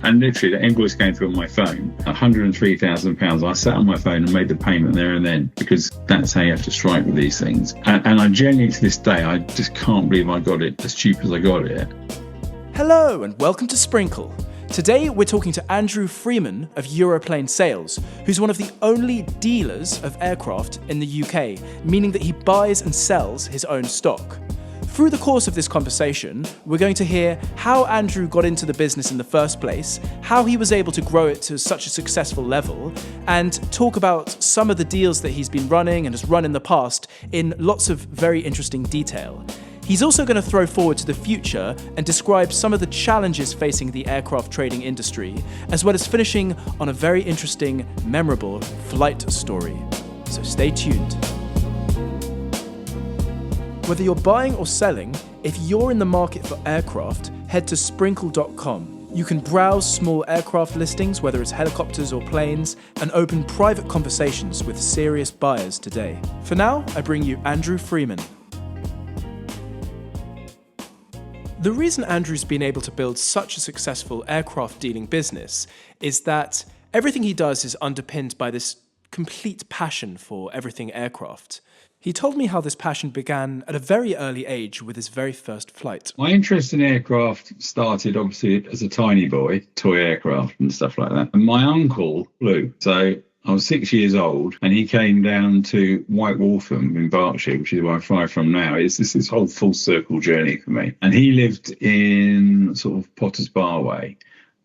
And literally the invoice came through on my phone, £103,000. I sat on my phone and made the payment there and then, because that's how you have to strike with these things. And I genuinely, to this day, I just can't believe I got it as cheap as I got it. Hello and welcome to Sprinkle. Today we're talking to Andrew Freeman of Europlane Sales, who's one of the only dealers of aircraft in the UK, meaning that he buys and sells his own stock. Through the course of this conversation, we're going to hear how Andrew got into the business in the first place, how he was able to grow it to such a successful level, and talk about some of the deals that he's been running and has run in the past in lots of very interesting detail. He's also going to throw forward to the future and describe some of the challenges facing the aircraft trading industry, as well as finishing on a very interesting, memorable flight story. So stay tuned. Whether you're buying or selling, if you're in the market for aircraft, head to sprinkle.com. You can browse small aircraft listings, whether it's helicopters or planes, and open private conversations with serious buyers today. For now, I bring you Andrew Freeman. The reason Andrew's been able to build such a successful aircraft dealing business is that everything he does is underpinned by this complete passion for everything aircraft. He told me how this passion began at a very early age with his very first flight. My interest in aircraft started obviously as a tiny boy, toy aircraft and stuff like that. And my uncle flew. So I was 6 years old and he came down to White Waltham in Berkshire, which is where I fly from now. It's this whole full circle journey for me. And he lived in sort of Potters Bar way,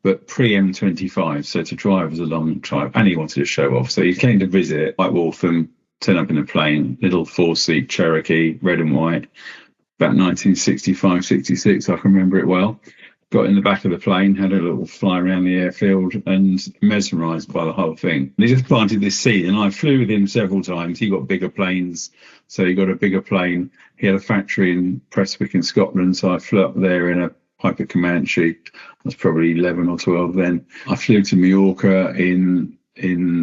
but pre-M25. So to drive was a long drive and he wanted to show off. So he came to visit White Waltham, turn up in a plane, little 4-seat Cherokee, red and white, about 1965, 66. I can remember it well. Got in the back of the plane, had a little fly around the airfield and mesmerised by the whole thing. And he just planted this seed and I flew with him several times. He got bigger planes, so he got a bigger plane. He had a factory in Prestwick in Scotland, so I flew up there in a Piper Comanche. I was probably 11 or 12 then. I flew to Mallorca in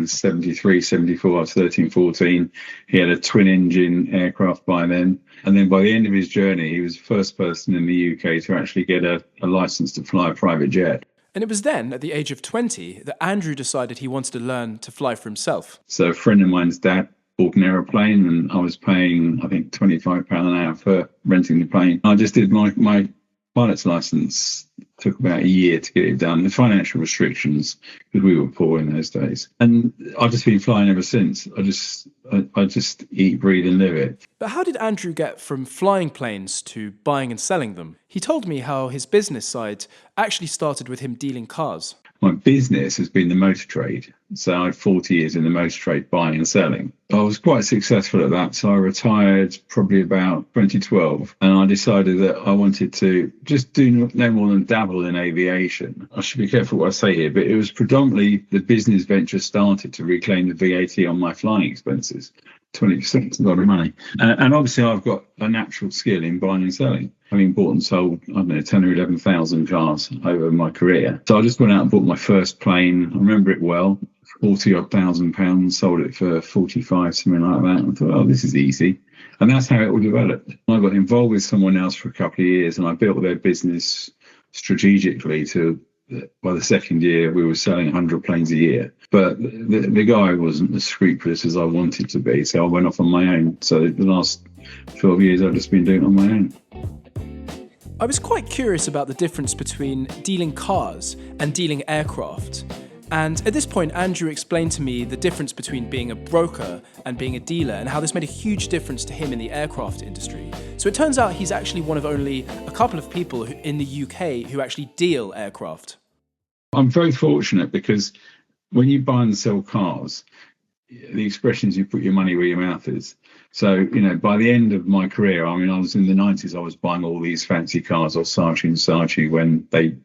73, 74, I was 13, 14. He had a twin engine aircraft by then. And then by the end of his journey, he was the first person in the UK to actually get a license to fly a private jet. And it was then, at the age of 20, that Andrew decided he wanted to learn to fly for himself. So a friend of mine's dad bought an aeroplane and I was paying, I think, £25 an hour for renting the plane. I just did my pilot's license. Took about a year to get it done. The financial restrictions, because we were poor in those days. And I've just been flying ever since. I just eat, breathe and live it. But how did Andrew get from flying planes to buying and selling them? He told me how his business side actually started with him dealing cars. My business has been the motor trade. So I had 40 years in the motor trade, buying and selling. I was quite successful at that. So I retired probably about 2012. And I decided that I wanted to just do no more than dabble in aviation. I should be careful what I say here, but it was predominantly the business venture started to reclaim the VAT on my flying expenses. 20% is a lot of money. And obviously I've got a natural skill in buying and selling. Having bought and sold, I don't know, 10 or 11,000 cars over my career. So I just went out and bought my first plane. I remember it well, 40-odd thousand pounds, sold it for 45, something like that. And I thought, oh, this is easy. And that's how it all developed. I got involved with someone else for a couple of years and I built their business strategically to, by the second year, we were selling 100 planes a year. But the guy wasn't as scrupulous as I wanted to be. So I went off on my own. So the last 12 years, I've just been doing it on my own. I was quite curious about the difference between dealing cars and dealing aircraft. And at this point, Andrew explained to me the difference between being a broker and being a dealer and how this made a huge difference to him in the aircraft industry. So it turns out he's actually one of only a couple of people in the UK who actually deal aircraft. I'm very fortunate because when you buy and sell cars, the expression is you put your money where your mouth is. So, you know, by the end of my career, I mean, I was in the 90s, I was buying all these fancy cars, or Saatchi when they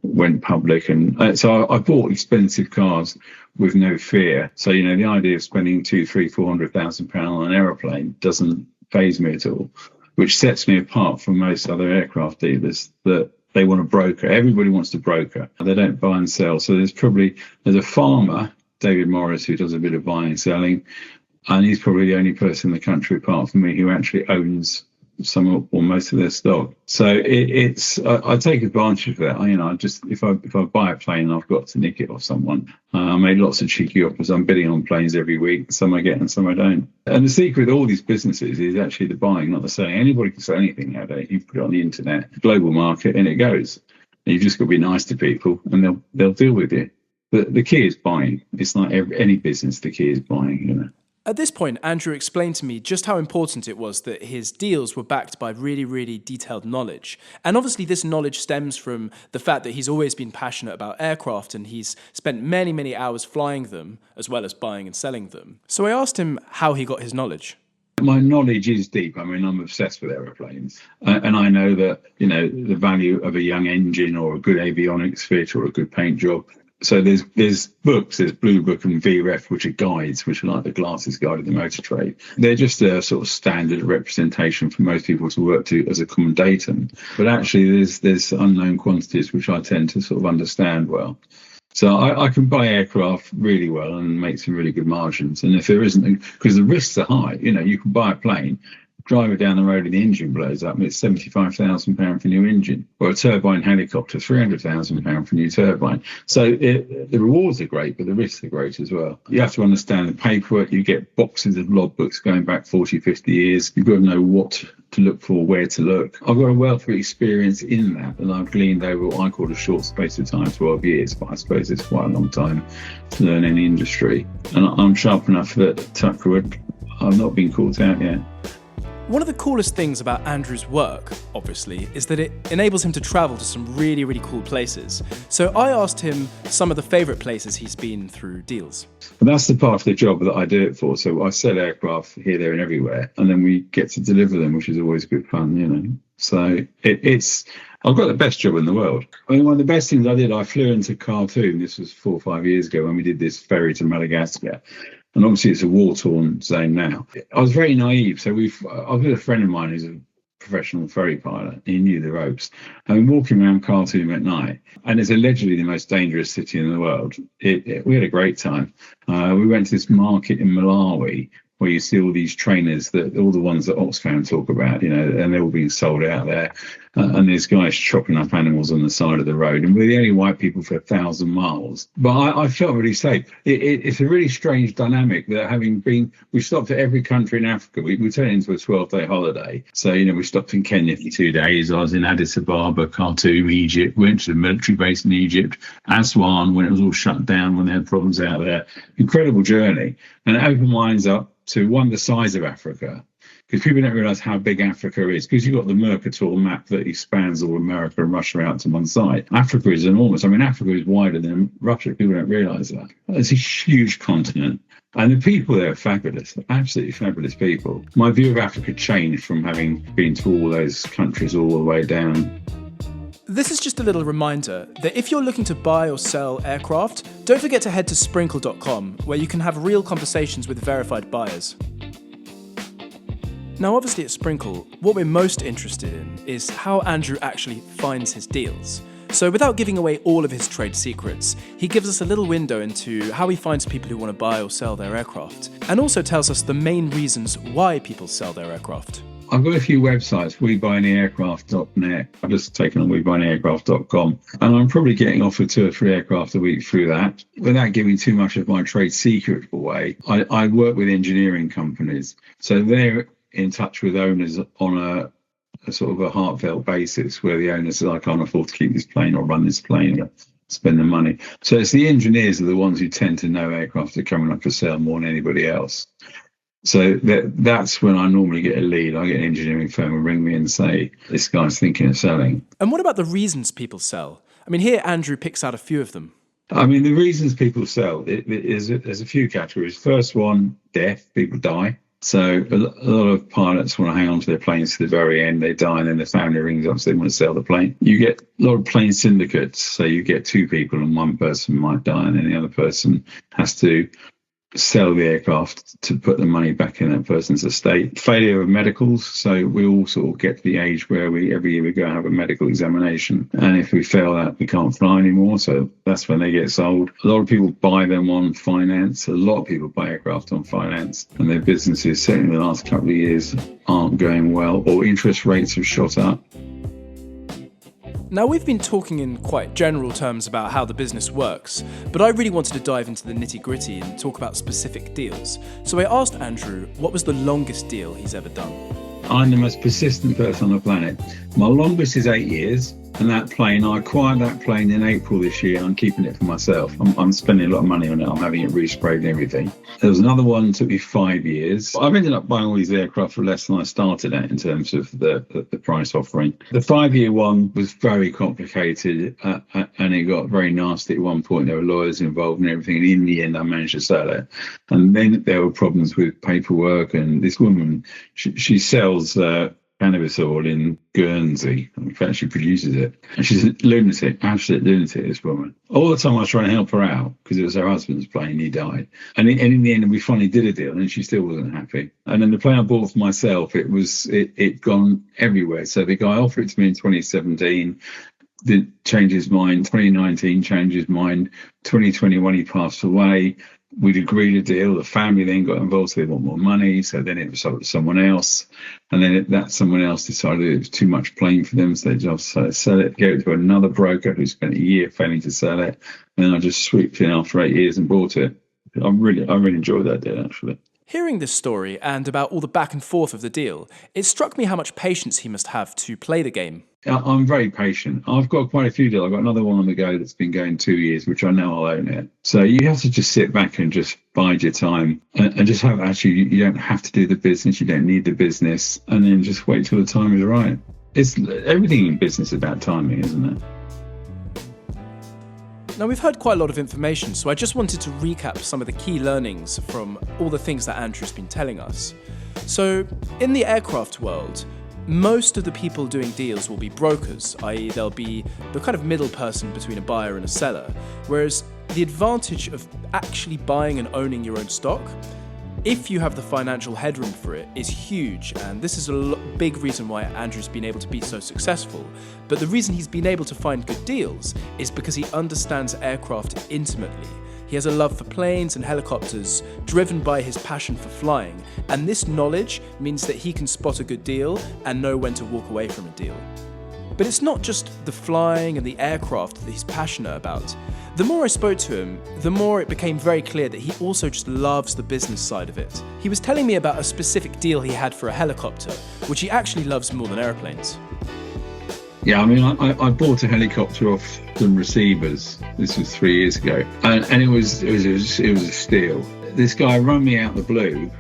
went public. And so I bought expensive cars with no fear. So, you know, the idea of spending £200,000, £400,000 on an aeroplane doesn't faze me at all, which sets me apart from most other aircraft dealers that they want a broker. Everybody wants to broker. They don't buy and sell. So there's a farmer, David Morris, who does a bit of buying and selling. And he's probably the only person in the country apart from me who actually owns some or most of their stock. So I take advantage of that. I just if I buy a plane, I've got to nick it off someone. I made lots of cheeky offers. I'm bidding on planes every week. Some I get and some I don't. And the secret with all these businesses is actually the buying, not the selling. Anybody can sell anything nowadays. You put it on the internet, global market, and it goes. And you've just got to be nice to people, and they'll deal with you. But the key is buying. It's like any business. The key is buying. At this point, Andrew explained to me just how important it was that his deals were backed by really, really detailed knowledge. And obviously this knowledge stems from the fact that he's always been passionate about aircraft and he's spent many, many hours flying them, as well as buying and selling them. So I asked him how he got his knowledge. My knowledge is deep. I mean, I'm obsessed with aeroplanes. And I know that, the value of a young engine or a good avionics fit or a good paint job. So there's books, there's Blue Book and VREF, which are guides, which are like the glasses guide of the motor trade. They're just a sort of standard representation for most people to work to as a common datum. But actually there's unknown quantities which I tend to sort of understand well. So I can buy aircraft really well and make some really good margins. And if there isn't, because the risks are high, you can buy a plane, drive it down the road and the engine blows up and it's £75,000 for a new engine, or a turbine helicopter, £300,000 for a new turbine. So the rewards are great, but the risks are great as well. You have to understand the paperwork. You get boxes of logbooks going back 40, 50 years. You've got to know what to look for, where to look. I've got a wealth of experience in that, and I've gleaned over what I call a short space of time, 12 years, but I suppose it's quite a long time to learn any industry. And I'm sharp enough that, touch wood, I've not been caught out yet. One of the coolest things about Andrew's work, obviously, is that it enables him to travel to some really, really cool places. So I asked him some of the favourite places he's been through deals. And that's the part of the job that I do it for. So I sell aircraft here, there and everywhere, and then we get to deliver them, which is always good fun, So I've got the best job in the world. I mean, one of the best things I did, I flew into Khartoum. This was 4 or 5 years ago when we did this ferry to Madagascar. And obviously it's a war-torn zone now. I was very naive. So I was with a friend of mine who's a professional ferry pilot. He knew the ropes. And we're walking around Khartoum at night, and it's allegedly the most dangerous city in the world. We had a great time. We went to this market in Malawi where you see all these trainers, all the ones that Oxfam talk about, and they're all being sold out there. And there's guys chopping up animals on the side of the road. And we're the only white people for 1,000 miles. But I felt really safe. It's a really strange dynamic that we stopped at every country in Africa. We turned it into a 12-day holiday. So, we stopped in Kenya for 2 days. I was in Addis Ababa, Khartoum, Egypt, went to the military base in Egypt, Aswan, when it was all shut down, when they had problems out there. Incredible journey. And it opened my eyes up to, one, the size of Africa, because people don't realise how big Africa is, because you've got the Mercator map that expands all America and Russia out to one side. Africa is enormous. I mean, Africa is wider than Russia. People don't realise that. It's a huge continent. And the people there are fabulous, absolutely fabulous people. My view of Africa changed from having been to all those countries all the way down. This is just a little reminder that if you're looking to buy or sell aircraft, don't forget to head to sprinkle.com, where you can have real conversations with verified buyers. Now, obviously at Sprinkle, what we're most interested in is how Andrew actually finds his deals. So without giving away all of his trade secrets, he gives us a little window into how he finds people who want to buy or sell their aircraft, and also tells us the main reasons why people sell their aircraft. I've got a few websites, webuyanaircraft.net. I've just taken on webuyanaircraft.com, and I'm probably getting offered 2 or 3 aircraft a week through that. Without giving too much of my trade secret away, I work with engineering companies. So they're in touch with owners on a sort of a heartfelt basis, where the owner says, I can't afford to keep this plane or run this plane or spend the money. So it's the engineers are the ones who tend to know aircraft are coming up for sale more than anybody else. So that's when I normally get a lead. I get an engineering firm and ring me and say, this guy's thinking of selling. And what about the reasons people sell? I mean, here Andrew picks out a few of them. I mean, the reasons people sell, there's a few categories. First one, death. People die. So a lot of pilots want to hang on to their planes to the very end. They die and then the family rings up, so they want to sell the plane. You get a lot of plane syndicates. So you get 2 people and one person might die and then the other person has to sell the aircraft to put the money back in that person's estate. Failure of medicals. So we all sort of get to the age where every year we go and have a medical examination. And if we fail that, we can't fly anymore. So that's when they get sold. A lot of people buy them on finance. A lot of people buy aircraft on finance, and their businesses, certainly in the last couple of years, aren't going well, or interest rates have shot up. Now, we've been talking in quite general terms about how the business works, but I really wanted to dive into the nitty-gritty and talk about specific deals. So I asked Andrew what was the longest deal he's ever done. I'm the most persistent person on the planet. My longest is 8 years, and I acquired that plane in April this year. I'm keeping it for myself. I'm spending a lot of money on it. I'm having it resprayed and everything. There was another one that took me 5 years. I've ended up buying all these aircraft for less than I started at in terms of the price offering. The 5-year one was very complicated, and it got very nasty at one point. There were lawyers involved and everything, and in the end I managed to sell it. And then there were problems with paperwork, and this woman, she sells cannabis oil in Guernsey. In fact, she produces it. And she's a lunatic, absolute lunatic, this woman. All the time I was trying to help her out because it was her husband's plane, he died. And in the end, we finally did a deal, and she still wasn't happy. And then the plane I bought for myself, it gone everywhere. So the guy offered it to me in 2017, did change his mind. 2019 changed his mind. 2021 he passed away. We'd agreed a deal. The family then got involved, so they want more money. So then it was sold to someone else. And then that someone else decided it was too much plane for them. So they just sell it, gave it to another broker who spent a year failing to sell it. And then I just swooped in after 8 years and bought it. I really enjoyed that deal, actually. Hearing this story and about all the back and forth of the deal, it struck me how much patience he must have to play the game. I'm very patient. I've got quite a few deals. I've got another one on the go that's been going 2 years, which I know I'll own it. So you have to just sit back and just bide your time and just have, actually, you don't have to do the business. You don't need the business. And then just wait till the time is right. It's everything in business is about timing, isn't it? Now, we've heard quite a lot of information, so I just wanted to recap some of the key learnings from all the things that Andrew's been telling us. So, in the aircraft world, most of the people doing deals will be brokers, i.e. they'll be the kind of middle person between a buyer and a seller, whereas the advantage of actually buying and owning your own stock, if you have the financial headroom for it, is huge, and this is a big reason why Andrew's been able to be so successful. But the reason he's been able to find good deals is because he understands aircraft intimately. He has a love for planes and helicopters, driven by his passion for flying, and this knowledge means that he can spot a good deal and know when to walk away from a deal. But it's not just the flying and the aircraft that he's passionate about. The more I spoke to him, the more it became very clear that he also just loves the business side of it. He was telling me about a specific deal he had for a helicopter, which he actually loves more than airplanes. Yeah, I mean, I bought a helicopter off some receivers. This was 3 years ago, and it was a steal. This guy rang me out the blue,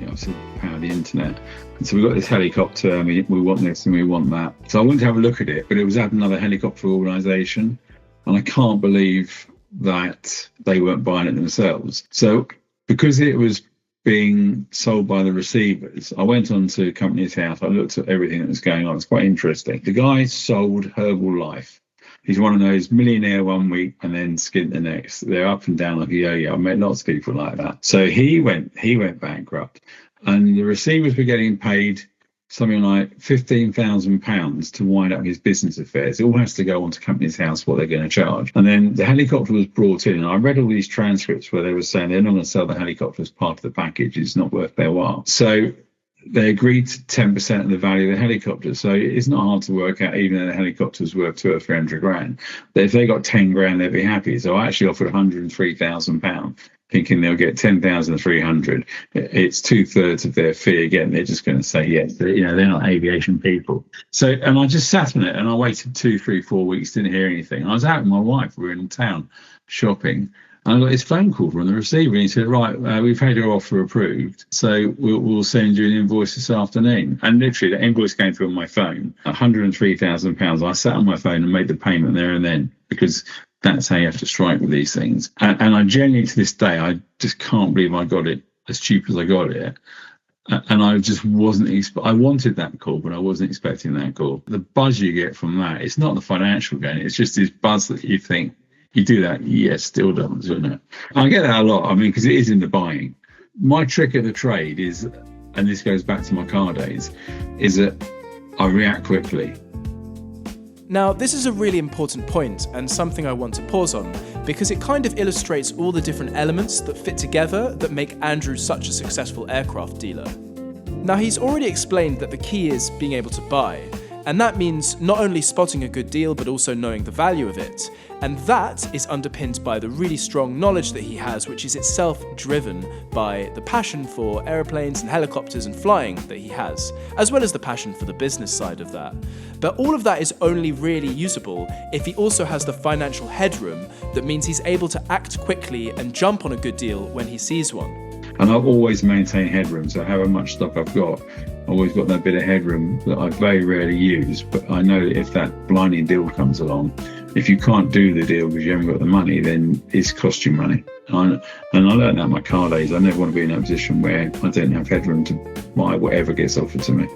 obviously power of the internet. And so we got this helicopter, and we want this and we want that. So I went to have a look at it, but it was at another helicopter organisation, and I can't believe that they weren't buying it themselves. So because it was being sold by the receivers, I went on to Company's House. I looked at everything that was going on. It's quite interesting. The guy sold Herbalife. He's one of those millionaire one week and then skint the next. They're up and down like a yo-yo. I met lots of people like that. So he went bankrupt, and the receivers were getting paid something like £15,000 to wind up his business affairs. It all has to go onto Company's House what they're going to charge. And then the helicopter was brought in, and I read all these transcripts where they were saying they're not going to sell the helicopter as part of the package. It's not worth their while. So they agreed to 10% of the value of the helicopter. So it's not hard to work out, even though the helicopter's worth 200 or 300 grand. But if they got 10 grand, they'd be happy. So I actually offered £103,000. Thinking they'll get 10,300. It's 2/3 of their fee again. They're just going to say yes. They're not aviation people. So, and I just sat on it, and I waited 2, 3, 4 weeks, didn't hear anything. I was out with my wife. We were in town shopping, and I got this phone call from the receiver, and he said, "Right, we've had your offer approved, so we'll send you an invoice this afternoon." And literally, the invoice came through on my phone, £103,000. I sat on my phone and made the payment there and then, because that's how you have to strike with these things. And I genuinely, to this day, I just can't believe I got it as cheap as I got it. And I just wasn't, I wanted that call, but I wasn't expecting that call. The buzz you get from that, it's not the financial gain, it's just this buzz that you think, You do that, yes, still does, isn't it? I get that a lot. I mean, because it is in the buying. My trick of the trade is, and this goes back to my car days, is that I react quickly. Now, this is a really important point and something I want to pause on because it kind of illustrates all the different elements that fit together that make Andrew such a successful aircraft dealer. Now, he's already explained that the key is being able to buy, and that means not only spotting a good deal but also knowing the value of it. And that is underpinned by the really strong knowledge that he has, which is itself driven by the passion for aeroplanes and helicopters and flying that he has, as well as the passion for the business side of that. But all of that is only really usable if he also has the financial headroom that means he's able to act quickly and jump on a good deal when he sees one. And I've always maintained headroom, so however much stock I've got, I've always got that bit of headroom that I very rarely use. But I know that if that blinding deal comes along, if you can't do the deal because you haven't got the money, then it's cost you money. And I learned that in my car days. I never want to be in that position where I don't have headroom to buy whatever gets offered to me.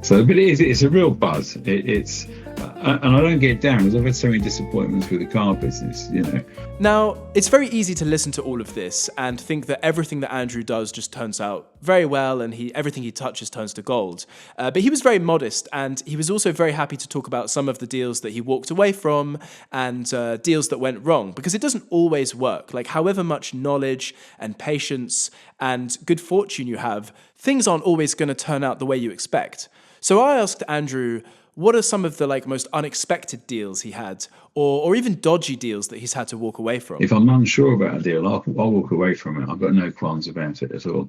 So, but it's a real buzz. And I don't get down because I've had so many disappointments with the car business, you know. Now, it's very easy to listen to all of this and think that everything that Andrew does just turns out very well and everything he touches turns to gold. But he was very modest, and he was also very happy to talk about some of the deals that he walked away from and deals that went wrong, because it doesn't always work. Like, however much knowledge and patience and good fortune you have, things aren't always going to turn out the way you expect. So I asked Andrew, what are some of the most unexpected deals he had, or even dodgy deals that he's had to walk away from? If I'm unsure about a deal, I'll walk away from it. I've got no qualms about it at all.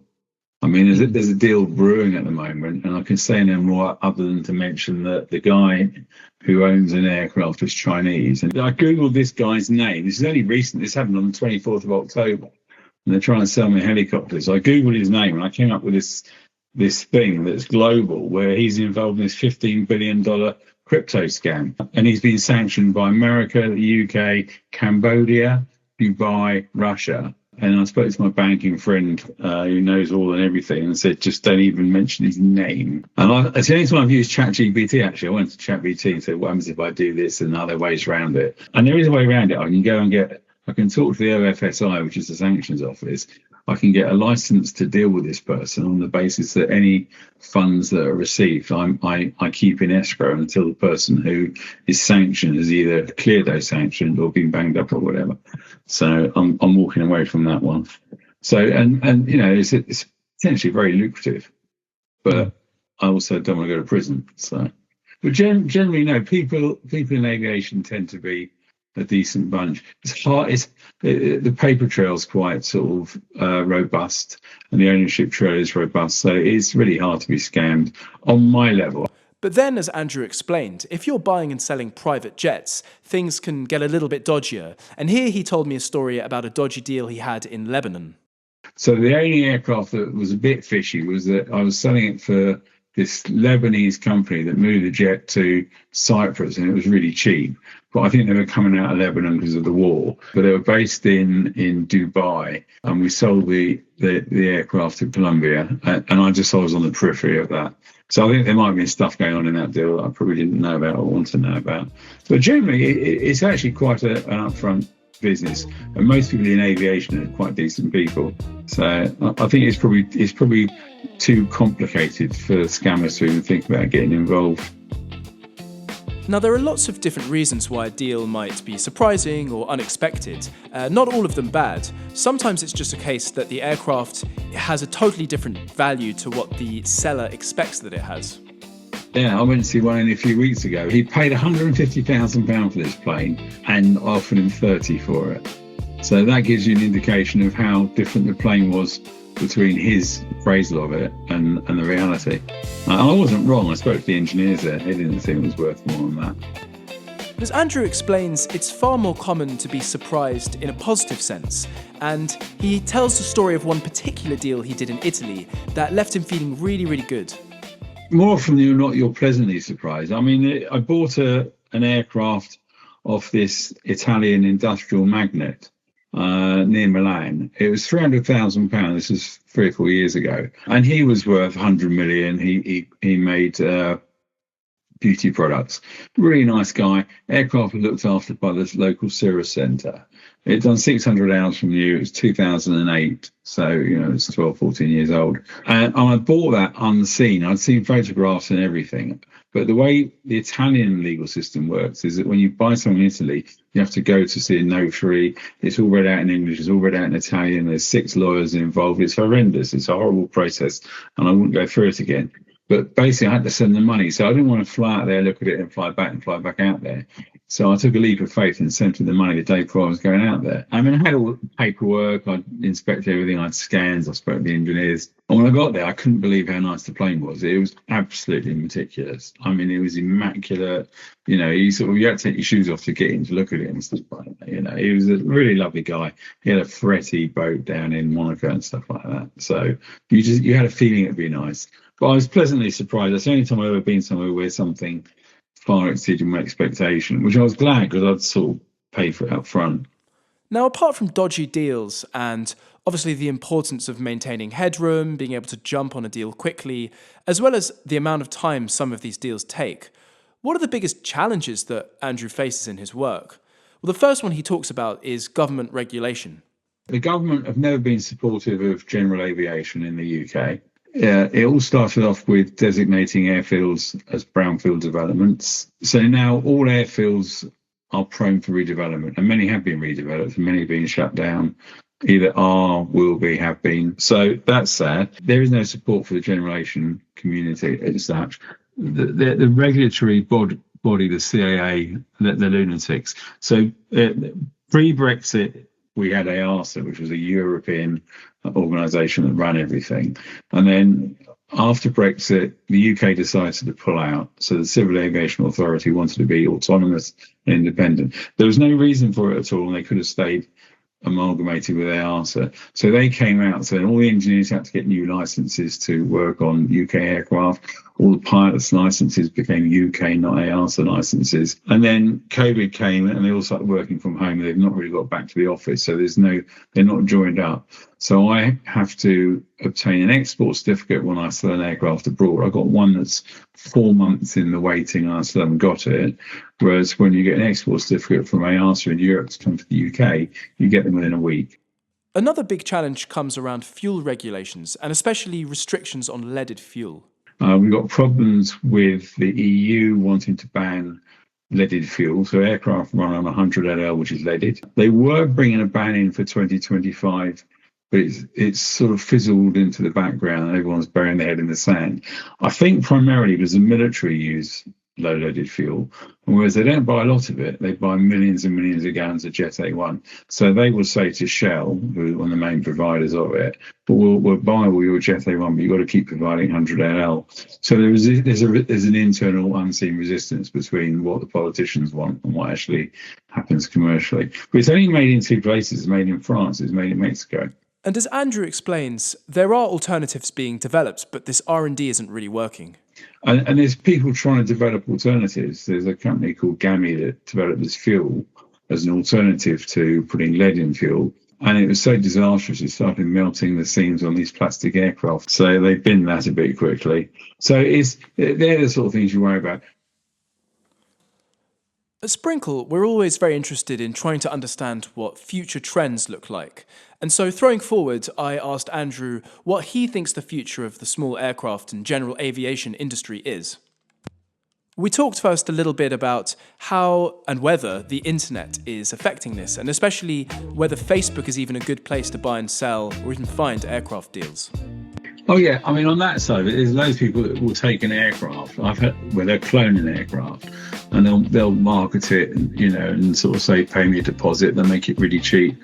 I mean, there's a deal brewing at the moment, and I can say no more other than to mention that the guy who owns an aircraft is Chinese. And I Googled this guy's name. This is only recent. This happened on the 24th of October, and they're trying to sell me helicopters. I Googled his name, and I came up with this thing that's global, where he's involved in this $15 billion crypto scam. And he's been sanctioned by America, the UK, Cambodia, Dubai, Russia. And I spoke to my banking friend who knows all and everything and said, just don't even mention his name. And it's the only time I've used ChatGPT, actually. I went to ChatGPT and said, what happens if I do this, and are there ways around it? And there is a way around it. I can talk to the OFSI, which is the sanctions office. I can get a license to deal with this person on the basis that any funds that are received, I keep in escrow until the person who is sanctioned has either cleared those sanctions or been banged up or whatever. So I'm walking away from that one. So and you know, it's potentially very lucrative, but I also don't want to go to prison. So, but generally, no, people in aviation tend to be a decent bunch. It's hard. The paper trail is quite sort of robust, and the ownership trail is robust. So it's really hard to be scammed on my level. But then, as Andrew explained, if you're buying and selling private jets, things can get a little bit dodgier. And here he told me a story about a dodgy deal he had in Lebanon. So the only aircraft that was a bit fishy was that I was selling it for this Lebanese company that moved the jet to Cyprus, and it was really cheap. But I think they were coming out of Lebanon because of the war. But they were based in Dubai, and we sold the aircraft to Colombia, and I was on the periphery of that. So I think there might have been stuff going on in that deal that I probably didn't know about or want to know about. But generally, it's actually quite an upfront business, and most people in aviation are quite decent people. So I think it's probably too complicated for scammers to even think about getting involved. Now, there are lots of different reasons why a deal might be surprising or unexpected. Not all of them bad. Sometimes it's just a case that the aircraft has a totally different value to what the seller expects that it has. Yeah, I went to see one only a few weeks ago. He paid £150,000 for this plane and offered him 30 for it. So that gives you an indication of how different the plane was between his appraisal of it and the reality. I wasn't wrong. I spoke to the engineers there. They didn't think it was worth more than that. As Andrew explains, it's far more common to be surprised in a positive sense, and he tells the story of one particular deal he did in Italy that left him feeling really, really good. More often than not, you're pleasantly surprised. I mean, I bought an aircraft off this Italian industrial magnate near Milan. It was £300,000. This was 3 or 4 years ago, and he was worth 100 million. He made beauty products. Really nice guy. Aircraft was looked after by this local Cirrus Centre. It done 600 hours from new. It was 2008. So, it's 12, 14 years old. And I bought that unseen. I'd seen photographs and everything. But the way the Italian legal system works is that when you buy something in Italy, you have to go to see a notary. It's all read out in English. It's all read out in Italian. There's 6 lawyers involved. It's horrendous. It's a horrible process. And I wouldn't go through it again. But basically, I had to send the money. So I didn't want to fly out there, look at it and fly back out there. So I took a leap of faith and sent him the money the day before I was going out there. I mean, I had all the paperwork. I'd inspected everything. I had scans. I spoke to the engineers. And when I got there, I couldn't believe how nice the plane was. It was absolutely meticulous. I mean, it was immaculate. You had to take your shoes off to get in to look at it and stuff like that. He was a really lovely guy. He had a Ferretti boat down in Monaco and stuff like that. So you had a feeling it'd be nice. But I was pleasantly surprised. That's the only time I've ever been somewhere where something far exceeded my expectation, which I was glad because I'd sort of paid for it up front. Now, apart from dodgy deals and obviously the importance of maintaining headroom, being able to jump on a deal quickly, as well as the amount of time some of these deals take, what are the biggest challenges that Andrew faces in his work? Well, the first one he talks about is government regulation. The government have never been supportive of general aviation in the UK. It all started off with designating airfields as brownfield developments. So now all airfields are prone for redevelopment, and many have been redeveloped, and many have been shut down. Either are, will be, have been. So that's sad. There is no support for the general aviation community as such. The regulatory body, the CAA, the lunatics. So pre-Brexit, we had EASA, which was a European organisation that ran everything. And then after Brexit, the UK decided to pull out. So the Civil Aviation Authority wanted to be autonomous and independent. There was no reason for it at all, and they could have stayed amalgamated with EASA. So they came out saying all the engineers had to get new licenses to work on UK aircraft. All the pilots' licenses became UK, not EASA licenses. And then COVID came and they all started working from home. They've not really got back to the office. So they're not joined up. So I have to obtain an export certificate when I sell an aircraft abroad. I got one that's 4 months in the waiting and I still haven't got it. Whereas when you get an export certificate from EASA in Europe to come to the UK, you get them within a week. Another big challenge comes around fuel regulations and especially restrictions on leaded fuel. We've got problems with the EU wanting to ban leaded fuel. So aircraft run on 100 LL, which is leaded. They were bringing a ban in for 2025, but it's sort of fizzled into the background and everyone's burying their head in the sand. I think primarily because the military use low leaded fuel, and whereas they don't buy a lot of it, they buy millions and millions of gallons of Jet A1. So they will say to Shell, who are one of the main providers of it, but we'll buy all your Jet A1, but you've got to keep providing 100 LL. So there's an internal unseen resistance between what the politicians want and what actually happens commercially. But it's only made in 2 places. It's made in France, it's made in Mexico. And as Andrew explains, there are alternatives being developed, but this R&D isn't really working. And there's people trying to develop alternatives. There's a company called GAMI that developed this fuel as an alternative to putting lead in fuel. And it was so disastrous, it started melting the seams on these plastic aircraft. So they binned that a bit quickly. So they're the sort of things you worry about. At Sprinkle, we're always very interested in trying to understand what future trends look like. And so throwing forward, I asked Andrew what he thinks the future of the small aircraft and general aviation industry is. We talked first a little bit about how and whether the internet is affecting this, and especially whether Facebook is even a good place to buy and sell or even find aircraft deals. Oh yeah, I mean on that side of it, there's loads of people that will take an aircraft. I've heard where they're cloning an aircraft, and they'll market it, and sort of say, pay me a deposit. They'll make it really cheap.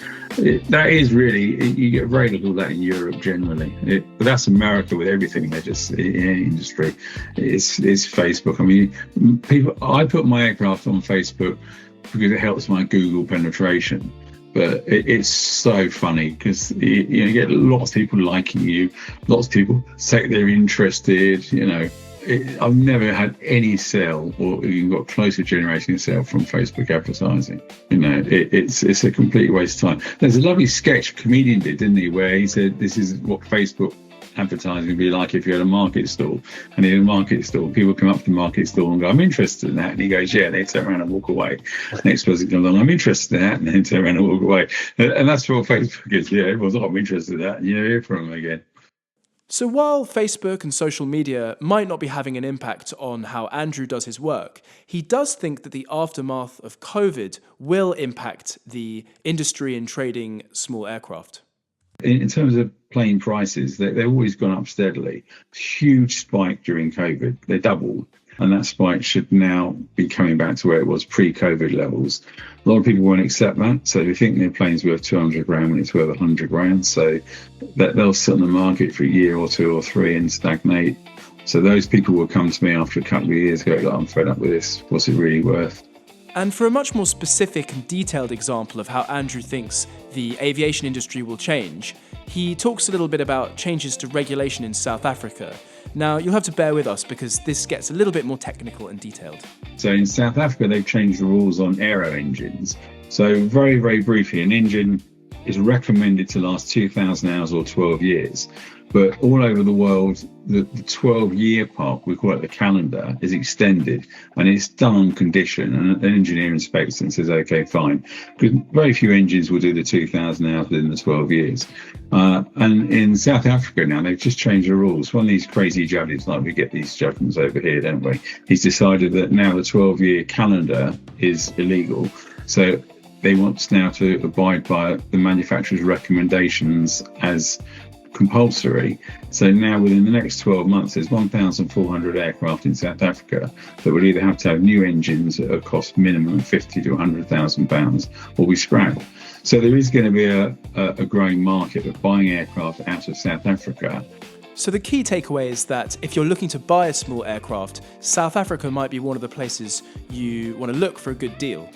That is really, you get very little of that in Europe generally. But that's America with everything. They're just in any industry. It's Facebook. I mean, I put my aircraft on Facebook because it helps my Google penetration. But it's so funny because you get lots of people liking you, lots of people say they're interested. I've never had any sale or even got close to generating a sale from Facebook advertising. It's a complete waste of time. There's a lovely sketch a comedian did, didn't he, where he said this is what Facebook advertising would be like if you had a market stall, and in a market stall, people come up to the market stall and go, I'm interested in that. And he goes, yeah, and they turn around and walk away. Next person comes along, I'm interested in that, and then turn around and walk away. And that's what Facebook is. Yeah, everyone's like, I'm interested in that, and you never hear from them again. So while Facebook and social media might not be having an impact on how Andrew does his work, he does think that the aftermath of COVID will impact the industry in trading small aircraft. In terms of plane prices, they've always gone up steadily. Huge spike during COVID, they doubled. And that spike should now be coming back to where it was pre-COVID levels. A lot of people won't accept that. So they think their plane's worth 200 grand when it's worth 100 grand. So that they'll sit on the market for a year or two or three and stagnate. So those people will come to me after a couple of years and go, like, I'm fed up with this. What's it really worth? And for a much more specific and detailed example of how Andrew thinks the aviation industry will change, he talks a little bit about changes to regulation in South Africa. Now, you'll have to bear with us because this gets a little bit more technical and detailed. So in South Africa, they've changed the rules on aero engines. So very, very briefly, an engine is recommended to last 2,000 hours or 12 years. But all over the world, the 12-year part, we call it the calendar, is extended, and it's done on condition. And an engineer inspects and says, OK, fine. Because very few engines will do the 2,000 hours within the 12 years. And in South Africa now, they've just changed the rules. One of these crazy judges, like we get these judgments over here, don't we? He's decided that now the 12-year calendar is illegal. So they want now to abide by the manufacturer's recommendations as compulsory. So now within the next 12 months, there's 1,400 aircraft in South Africa that will either have to have new engines at a cost minimum of 50 to 100,000 pounds or be scrapped. So there is going to be a growing market of buying aircraft out of South Africa. So the key takeaway is that if you're looking to buy a small aircraft, South Africa might be one of the places you want to look for a good deal.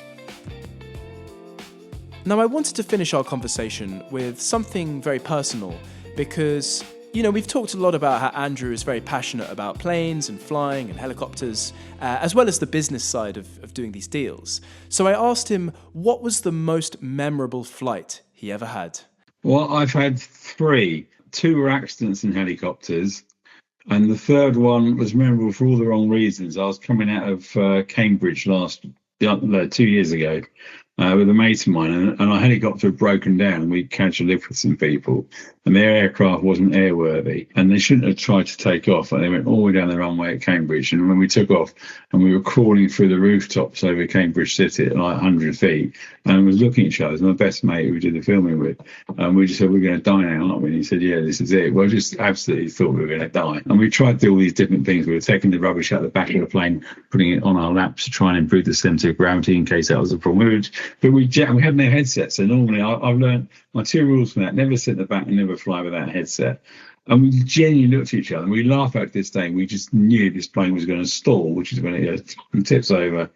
Now, I wanted to finish our conversation with something very personal because, we've talked a lot about how Andrew is very passionate about planes and flying and helicopters, as well as the business side of doing these deals. So I asked him, what was the most memorable flight he ever had? Well, I've had three. Two were accidents in helicopters, and the third one was memorable for all the wrong reasons. I was coming out of Cambridge 2 years ago. With a mate of mine, and our helicopter had broken down, and we had to live with some people, and their aircraft wasn't airworthy, and they shouldn't have tried to take off. And they went all the way down the runway at Cambridge, and when we took off, and we were crawling through the rooftops over Cambridge City at like 100 feet, and we was looking at each other. It was my best mate who we did the filming with, and we just said, we're going to die now, aren't we? And he said, yeah, this is it. Well, I just absolutely thought we were going to die. And we tried to do all these different things. We were taking the rubbish out the back of the plane, putting it on our laps to try and improve the center of gravity in case that was a problem. But we had no headset. So normally I've learned my two rules from that: never sit in the back and never fly without a headset. And we genuinely looked at each other and we laughed at this day. We just knew this plane was going to stall, which is when it tips over,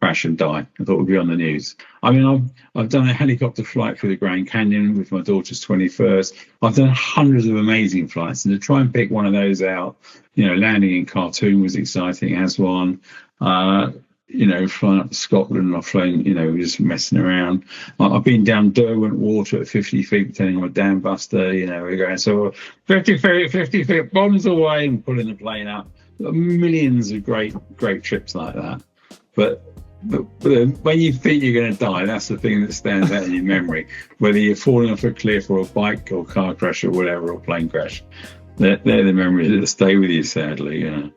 crash and die. I thought we'd be on the news. I mean, I've done a helicopter flight through the Grand Canyon with my daughter's 21st. I've done hundreds of amazing flights, and to try and pick one of those out, landing in Khartoum was exciting as one. Flying up to Scotland, I've flown, just messing around. I've been down Derwent Water at 50 feet, pretending I'm a dam buster, we're going, so 50 feet, bombs away and pulling the plane up. Millions of great trips like that. But when you think you're going to die, that's the thing that stands out in your memory. Whether you're falling off a cliff or a bike or car crash or whatever, or plane crash, they're the memories that stay with you, sadly,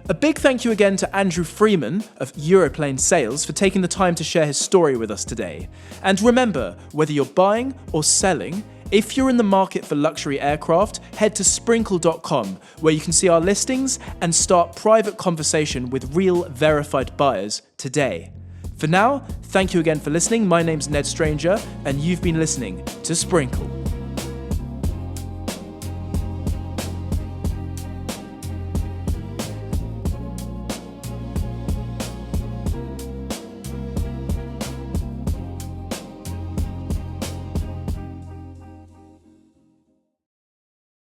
A big thank you again to Andrew Freeman of Europlane Sales for taking the time to share his story with us today. And remember, whether you're buying or selling, if you're in the market for luxury aircraft, head to sprinkle.com, where you can see our listings and start private conversation with real verified buyers today. For now, thank you again for listening. My name's Ned Stranger, and you've been listening to Sprinkle.